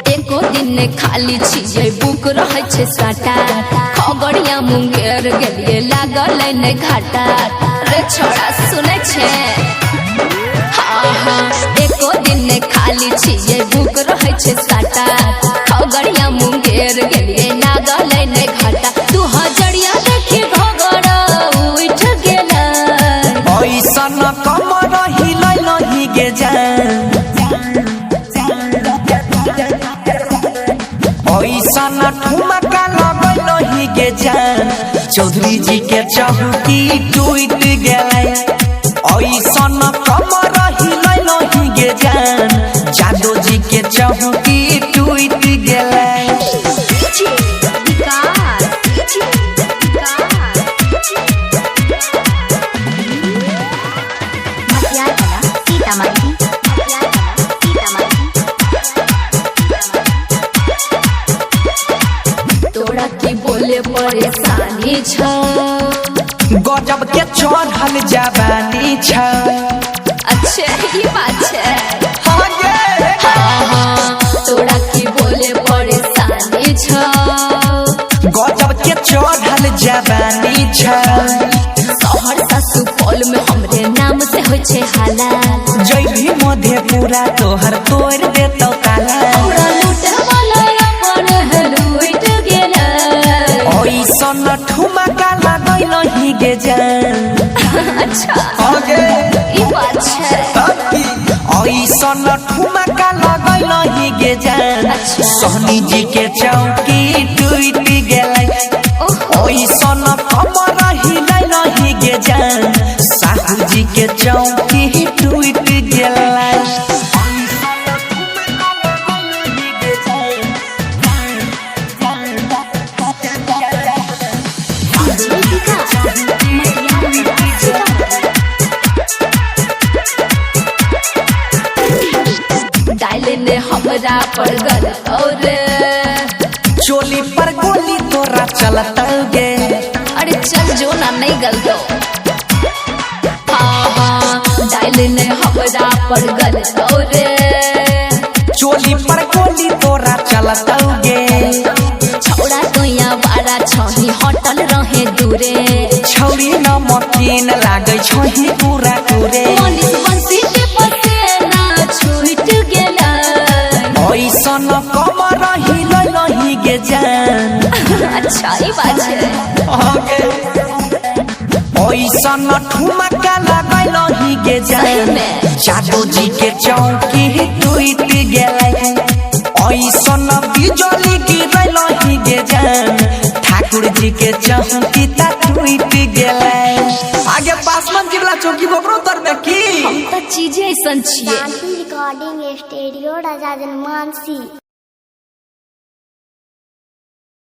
खाली चीजे बुक रहे छे साटा खगड़िया मुंगेर गेलिए लागल ने घाटा रे छोड़ा सुने छे हाँ हाँ एको दिन ने खाली चीजे बुक रहे छे साटा खगड़िया मुंगेर गेलिए लागल ने घाटा तू हजरिया देखी घगड़ उठ गेला ऐसन कमर हिलै नहीं गे जान ऐसन ठुमका लगै नहीं गे जान चौधरी जी के चौकी टूट गेलै ऐसन कमर हिलै नहीं गे जान जादो जी के चौकी टूट गेलै बोले परेशानी छ गजब के चढ़ल जवानी छ अच्छा ही बात है तोरा की बोले परेशानी छ गजब के चढ़ल जवानी छ सहरसा सुपौल में हमरे नाम से होय छे हाला जइभी मधेपुरा तोहर तोड़ देतौ ताला हमरा लूटे वाला अपन लूट गेला ऐसन ठुमका लगै नहीं गे जान अच्छा आगे ई बात है ऐसन ठुमका लगै नहीं गे जान सोहनी जी के चौकी टूट गेलै ऐसन कमर हिलै नहीं गे जान साहू जी के चौकी टूट गेलै डाले ने हमरा पर गल और चोली पर गोली तोरा चलता गे अरे चल जो ना नहीं गलतो हाँ हाँ डाले ने हमरा पर गल और चोली पर गोली तोरा चलता गे छौड़ा तो यहाँ बारा छही हटल रहे दूरे छौरी न मकीन लागे छही पूरा पूरे मनीष बंसी के पसेना छूट गेला ऐसन कमर हिलै नहीं गे जान अच्छा ही बात है ऐसन ठुमका लगै नहीं गे जान जादो जी के चौकी टूट गेलै ऐसन बिजली गिरै नहीं गे जान ठाकुर जी के चौकी ता टूट गेलै आगे पासवान जी वाला चौकी बकरो तर में की हम तो चीजें ऐसन छिए रिकॉर्डिंग स्टूडियो राजा जनमानसी।